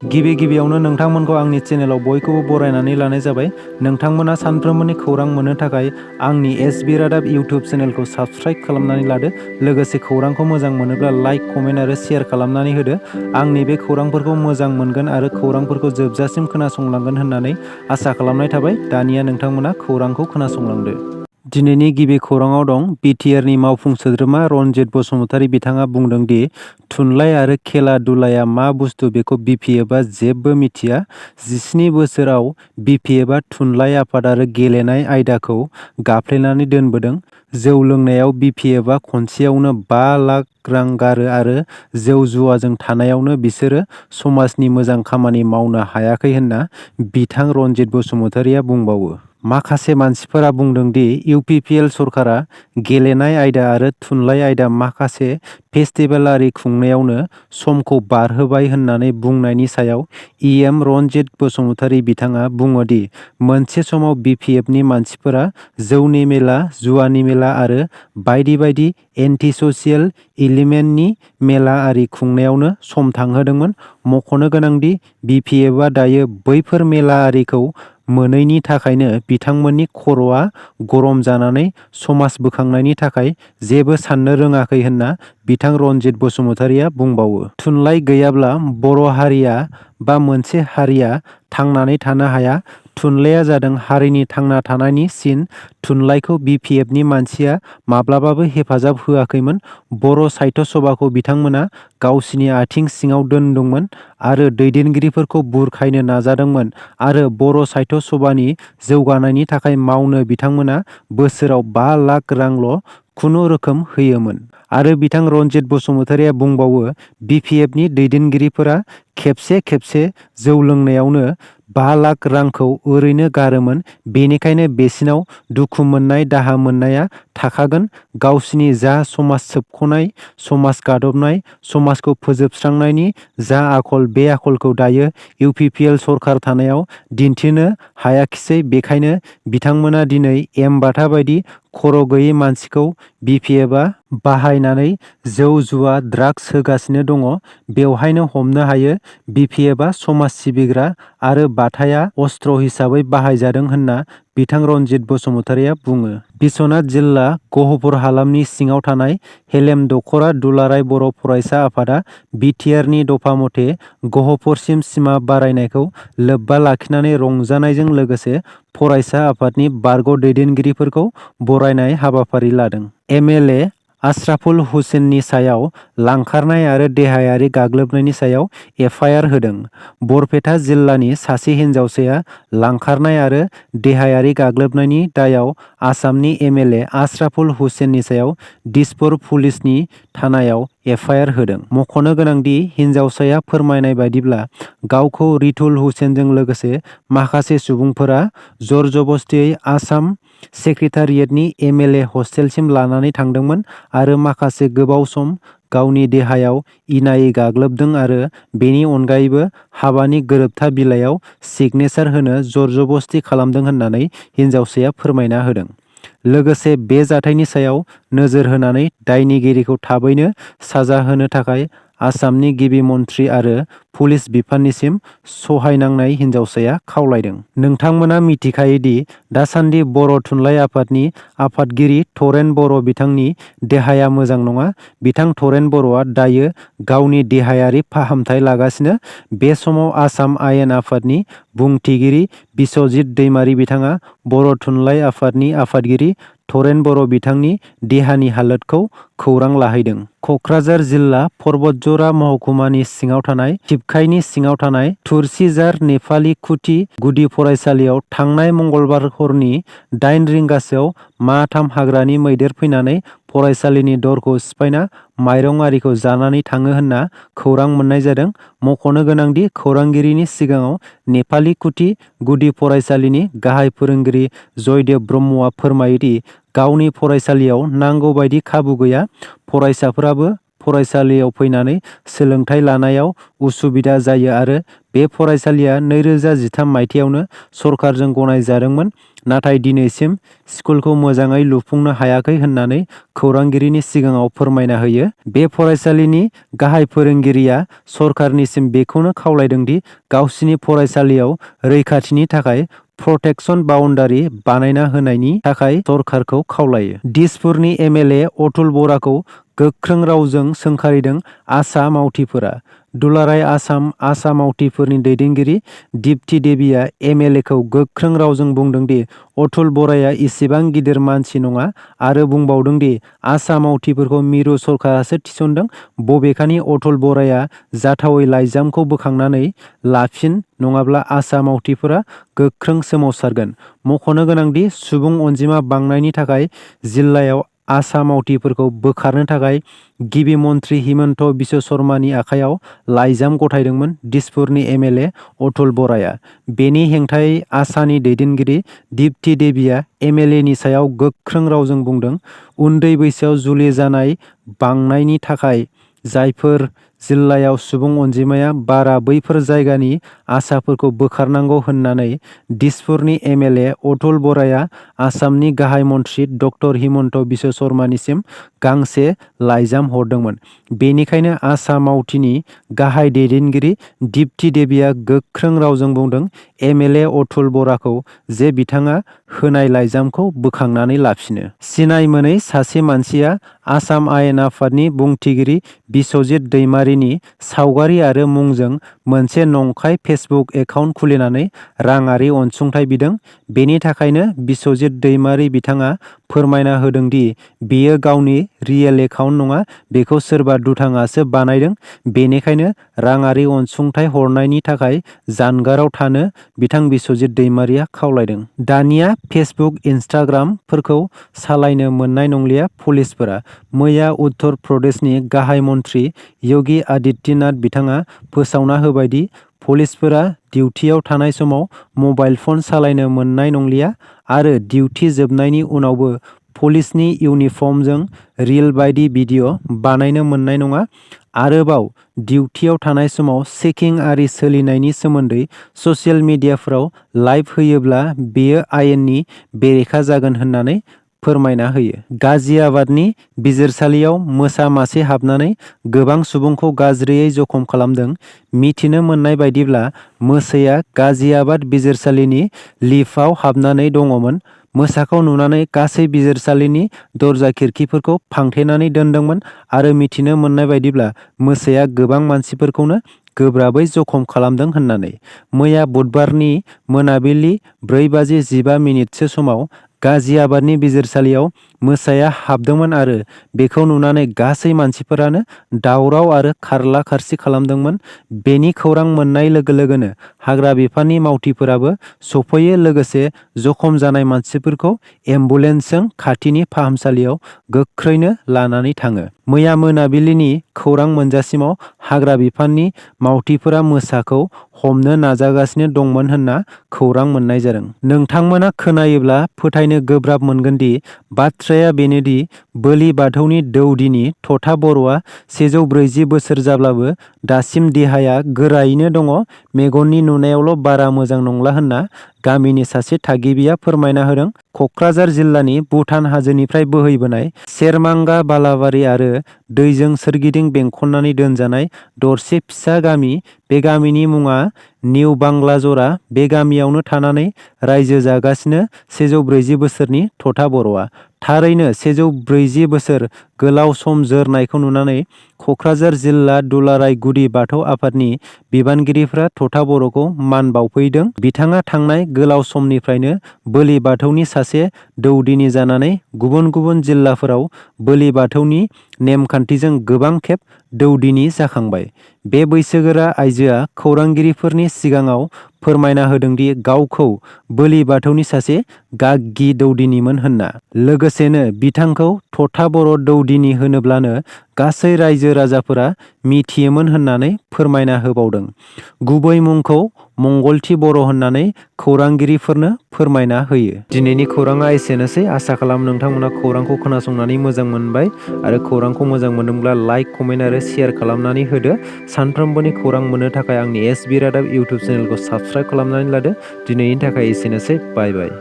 गिबियावनो नोंथांमोनखौ आंनि चेनेलाव बयखौबो बरायनानै लानाय जाबाय। नोंथांमोना सानफ्रोमबोनि खौरां मोननो थाखाय आंनि एसबि रादाब इउटिउब चेनेलखौ साबस्क्राइब खालामनानै लादो। लोगोसे खौरांखौ मोजां मोनोब्ला लाइक, कमेन्ट आरो शेयार खालामनानै होदो। आंनि बे खौरांफोरखौ मोजां मोनगोन आरो खौरांफोरखौ जोबजासिम खोनासंलांगोन होननानै आसा खालामनाय थाबाय। दानिया नोंथांमोना खौरांखौ खोनासंलांदो। दिनैनि गिबि खौराङाव दं बिटिआरनि मावफुं सोद्रोमा रनजित बसुमतारी बिथाङा बुंदों दि थुनलाइ आरो खेला दुलाया मा बुस्थु बेखौ बिपिएफआ जेबो मिथिया। 17 बोसोराव बिपिएफआ थुनलाइ आफाद आरो गेलेनाय आयदाखौ गाफ्लेनानै दोनबोदों। जौ लोंनायाव बिपिएफआ खनसेयावनो 5 लाख रां गारो आरो जौ जुवाजों थानायावनो बिसोरो समाजनि मोजां खामानि मावनो हायाखै होनना बिथां रनजित बसुमतारीया बुंबावो। माखासे मानसिफोरा बुंदों दि इउपिपिएल सरकारा गेलेनाय आयदा आरो थुनलाइ आयदा माखासे फेस्टिभेल आरि खुंनायावनो समखौ बारहोबाय होननानै बुंनायनि सायाव इएम रनजित बसुमतारी बिथाङा बुङो दि मोनसे समाव बिपिएफनि मानसिफोरा जौनि मेला, जुवानि मेला आरो बायदि बायदि एन्टि ससियेल इलिमेन्टनि मेला आरि खुंनायावनो सम थांहोदोंमोन। मख'नो गोनांदि बिपिएफआ दायो बैफोर मेला आरिखौ मोनैनि थाखायनो बिथांमोननि खर'आ गरम जानानै समाज बोखांनायनि थाखाय जेबो साननो रोङाखै होनना बिथां रनजित बसुमतारीया बुंबावो। थुनलाइ गैयाब्ला बर' हारिया बा मोनसे हारिया थांनानै थानो हाया। थुनलाइया जादों हारिनि थांना थानायनि सिन। थुनलाइखौ बिपिएफनि मानसिया माब्लाबाबो हेफाजाब होआखैमोन। बर' साहित्य सभाखौ बिथांमोना गावसिनि आथिं सिङाव दोनदोंमोन आरो दैदेनगिरिफोरखौ बुरखायनो नाजादोंमोन आरो बर' साहित्य सभानि जौगानायनि थाखाय मावनो बिथांमोना बोसोराव 5 लाख रांल' खुनुरोखोम होयोमोन। आरो बिथां रनजित बसुमतारीया बुंबावो बिपिएफनि दैदेनगिरिफोरा खेबसे जौ लोंनायावनो 5 लाख रांखौ ओरैनो गारोमोन। बेनिखायनो बेसिनाव दुखु मोननाय, दाहा मोननाया थाखागोन। गावसिनि जा समाज सोबख'नाय, समाज गादबनाय, समाजखौ फोजोबस्रांनायनि जा आखल, बे आखलखौ दायो इउपिपिएल सरकार थानायाव दिन्थिनो हायाखिसै। बेखायनो बिथांमोना दिनै एमबाथा बायदि खर' गैयै मानसिखौ बिपिएफआ बाहायनानै जौ जुवा, ड्राग्स होगासिनो दङ। बेवहायनो हमनो हायो बिपिएफआ समाज सिबिग्रा आरो बाथाया अस्त्र हिसाबै बाहायजादों होनना बिथां रनजित बसुमतारीया बुङो। बिश्वनाथ जिल्ला गहपुर हालामनि सिङाव थानाय हेलेम दख'रा दुलाराय बर' फरायसा आफादा बिटिआरनि दफा मथे गहपुरसिम सिमा बारायनायखौ लोब्बा लाखिनानै रंजानायजों लोगोसे फरायसा आफादनि बारग' दैदेनगिरिफोरखौ बरायनाय हाबाफारि लादों। MLA आशराफुल हुसैननि सायाव लांखारनाय आरो देहायारि गाग्लोबनायनि सायाव FIR होदों। बरपेटा जिल्लानि सासे हिन्जावसाया लांखारनाय आरो देहायारि गाग्लोबनायनि दायाव आसामनि MLA आशराफुल हुसैननि सायाव दिसपुर पुलिसनि थानायाव FIR होदों। मख'नो गोनांदि हिन्जावसाया फोरमायनाय बायदिब्ला गावखौ रितुल हुसैनजों लोगोसे माखासे सुबुंफोरा जरजबस्तियै आसाम सेक्रेटारियेटनि MLA हस्टेलसिम लानानै थांदोंमोन आरो माखासे गोबाव सम गावनि देहायाव इनायै गाग्लोबदों आरो बेनि अनगायैबो हाबानि गोरोबथा बिलाइयाव सिगनेचार होनो जरजबस्ति खालामदों होननानै हिन्जावसाया फोरमायना होदों। लोगोसे बे जाथायनि सायाव नोजोर होनानै दायनिगिरिखौ थाबैनो साजा होनो थाखाय आसामनि गिबि मन्थ्रि आरो पुलिस बिफाननिसिम सहायनांनाय हिन्जावसाया खावलायदों। नोंथांमोना मिथिखायोदि दासान्दि बर' थुनलाइ आफादनि आफादगिरि थरेन बर' बिथांनि देहाया मोजां नङा। बिथां थरेन बर'आ दायो गावनि देहायारि फाहामथाय लागासिनो। बे समाव आसाम आयेन आफादनि बुंथिगिरि बिस्वजित दैमारी बिथाङा बर' थुनलाइ आफादनि आफादगिरि थरेन बर' बिथांनि देहानि हालोदखौ खौरां लाहैदों। क'क्राझार जिल्ला परबतजरा महकुमानि सिङाव थानाय थिपखाइनि सिङाव थानाय तुर्सिजार नेपालि खुथि गुदि फरायसालियाव थांनाय मंगलबार हरनि 8 रिंगासोआव माथाम हाग्रानि मैदेर फैनानै फरायसालिनि दरखौ सिफायना माइरं आरिखौ जानानै थाङो होनना खौरां मोननाय जादों। मख'नो गोनांदि खौरांगिरिनि सिगाङाव नेपालि खुथि गुदि फरायसालिनि गाहाय फोरोंगिरि जयदेब ब्रह्मआ फोरमायोदि गावनि फरायसालियाव नांगौ बायदि खाबु गैया। फरायसाफोराबो फरायसालियाव फैनानै सोलोंथाइ लानायाव उसुबिदा जायो आरो बे फरायसालिया 2013 मायथाइयावनो सरकारजों गनायजादोंमोन, नाथाय दिनैसिम स्कुलखौ मोजाङै लुफुंनो हायाखै होननानै खौरांगिरिनि सिगाङाव फोरमायना होयो। बे फरायसालिनि गाहाय फोरोंगिरिया सरकारनिसिम बेखौनो खावलायदों दि गावसिनि फरायसालियाव रैखाथिनि थाखाय प्रटेक्शन बाउन्डारि बानायना होनायनि थाखाय सरकारखौ खावलायो। दिसपुरनि MLA अतुल बराखौ गोख्रों रावजों सोंखारिदों आसा मावथिफोरा। दुलाराय आसा मावथिफोरनि दैदेनगिरि दीप्ति देवीआ MLAखौ गोख्रों रावजों बुंदों दि अतुल बराया इसेबां गिदिर मानसि नङा आरो बुंबावदों दि आसा मावथिफोरखौ मिरु सरकारासो थिसनदों। बबेखानि अतुल बराया जाथावै लाइजामखौ बोखांनानै लाफिन, नङाब्ला आसा मावथिफोरा गोख्रों सोमावसारगोन। मख'नो गोनांदि सुबुं अनजिमा बांनायनि थाखाय जिल्लायाव आसा मावथिफोरखौ बोखारनो थाखाय गिबि मन्थ्रि हिमन्त बिश्व शर्मानि आखायाव लाइजाम गथायदोंमोन दिसपुरनि MLA अतुल बराया। बेनि हेंथायै आसानि दैदेनगिरि दीप्ति देवीआ MLAनि सायाव गोख्रों रावजों बुंदों, उन्दै बैसोआव जुलि जानाय बांनायनि थाखाय जायफोर जिल्लायाव सुबुं अनजिमाया बारा बैफोर जायगानि आसाफोरखौ बोखारनांगौ होननानै दिसपुरनि MLA अतुल बराया आसामनि गाहाय मन्थ्रि डक्टर हिमन्त बिश्व शर्मानिसिम गांसे लाइजाम हरदोंमोन। बेनिखायनो आसा मावथिनि गाहाय दैदेनगिरि दीप्ति देवीआ गोख्रों रावजों बुंदों MLA अतुल बराखौ जे बिथाङा होनाय लाइजामखौ बोखांनानै लाफिनो। सिनाय मोनै सासे मानसिया आसाम आयेन आफादनि बुंथिगिरि बिस्वजित दैमारिनि सावगारि आरो मुंजों मोनसे नंखाय फेसबुक एकाउन्ट खुलिनानै राङारि अनसुंथाइ बिदों। बेनि थाखायनो बिस्वजित दैमारि बिथाङा फोरमायना होदों दि बेयो गावनि रियेल एकाउन्ट नङा, बेखौ सोरबा दुथाङासो बानायदों। बेनिखायनो राङारि अनसुंथाइ हरनायनि थाखाय जानगाराव थानो बिथां बिस्वजित दैमारिया खावलायदों। दानिया फेसबुक, इनस्टाग्रामफोरखौ सालायनो मोननाय नंलिया पुलिसफोरा। मैया उत्तर प्रदेशनि गाहाय मन्थ्रि योगी आदित्यनाथ बिथाङा फोसावना होबाय दि पुलिसफोरा डिउटियाव थानाय समाव मबाइल फन सालायनो मोननाय नंलिया आरो डिउटि जोबनायनि उनावबो पुलिसनि इउनिफर्मजों रिल बायदि भिडिअ बानायनो मोननाय नङा। आरोबाव डिउटियाव थानाय समाव चेकिं आरि सोलिनायनि सोमोन्दै ससियेल मिडियाफोराव लाइभ होयोब्ला बेयो आयेननि बेरेखा जागोन होननानै फोरमायना होयो। गाजियाबादनि बिजिरसालियाव मोसा मासे हाबनानै गोबां सुबुंखौ गाज्रियै जखम खालामदों। मिथिनो मोननाय बायदिब्ला मोसाया गाजियाबाद बिजिरसालिनि लिफ्टआव हाबनानै दङमोन। मोसाखौ नुनानै गासै बिजिरसालिनि दरजा खिरखिफोरखौ फांथेनानै दोनदोंमोन आरो मिथिनो मोननाय बायदिब्ला मोसाया गोबां मानसिफोरखौनो गोब्राबै जखम खालामदों होननानै। मैया बुधबारनि मोनाबिलि 4:15 समाव गाजियाबादनि बिजिरसालियाव मोसाया हाबदोंमोन आरो बेखौ नुनानै गासै मानसिफोरानो दावराव आरो खारला खारसि खालामदोंमोन। बेनि खौरां मोननाय लोगो लोगोनो हाग्रा बिफाननि मावथिफोराबो सफैयो, लोगोसे जखम जानाय मानसिफोरखौ एम्बुलेन्सजों खाथिनि फाहामसालियाव गोख्रैनो लानानै थाङो। मैया मोनाबिलिनि खौरां मोनजासिमाव हाग्रा बिफाननि मावथिफोरा मोसाखौ हमनो नाजागासिनो दंमोन होनना खौरां मोननाय जादों। नोंथांमोना खोनायोब्ला फोथायनो गोब्राब मोनगोन दि बाथ्राया बेनोदि बोलि बाथौनि दौदिनि थथा बर'आ 140 बोसोर जाब्लाबो दासिम देहाया गोरायैनो दङ, मेगननि नुनायावल' बारा मोजां नंला होनना गामिनि सासे थागिबिया फोरमायना होदों। क'क्राझार जिल्लानि भुटान हाजोनिफ्राय बोहैबोनाय सेरमांगा बालाबारि आरो दैजों सोरगिदिं बेंखननानै दोनजानाय दरसे फिसा गामि। बे गामिनि मुङा निउ बांग्लाजरा। बे गामियावनो थानानै रायजो जागासिनो 140 बोसोरनि थथा बर'आ। थारैनो 140 बोसोर गोलाव सम जोरनायखौ नुनानै क'क्राझार जिल्ला दुलाराय गुदि बाथौ आफादनि बिबानगिरिफ्रा थथा बर'खौ मान बावफैदों। बिथाङा थांनाय गोलाव समनिफ्रायनो बोलि बाथौनि सासे दौदिनि जानानै गुबुन गुबुन जिल्लाफोराव बोलि बाथौनि नेमखान्थिजों गोबां खेब दौदिनि जाखांबाय। बे बैसोगोरा आइजोआ खौरांगिरिफोरनि सिगाङाव फोरमायना होदोंदि गावखौ बोलि बाथौनि सासे गागि दौदिनिमोन होनना। लोगोसेनो बिथांखौ थथा बर' दौदिनि होनोब्लानो गासै रायजो राजाफोरा मिथियोमोन होननानै फोरमायना होबावदों। गुबै मुंखौ मंगलथि बर' होननानै खौरांगिरिफोरनो फोरमायना होयो। दिनैनि खौराङा एसेनोसै। आसा खालाम नोंथांमोना खौरांखौ खोनासंनानै मोजां मोनबाय आरो खौरांखौ मोजां मोनदोंब्ला लाइक, कमेन्ट आरो शेयार खालामनानै होदो। सानफ्रोमबोनि खौरां मोननो थाखाय आंनि SB रादाब इउटुब चेनेलखौ साबस्क्राइब खालामनानै लादो। दिनैनि थाखाय एसेनोसै। बाय बाय।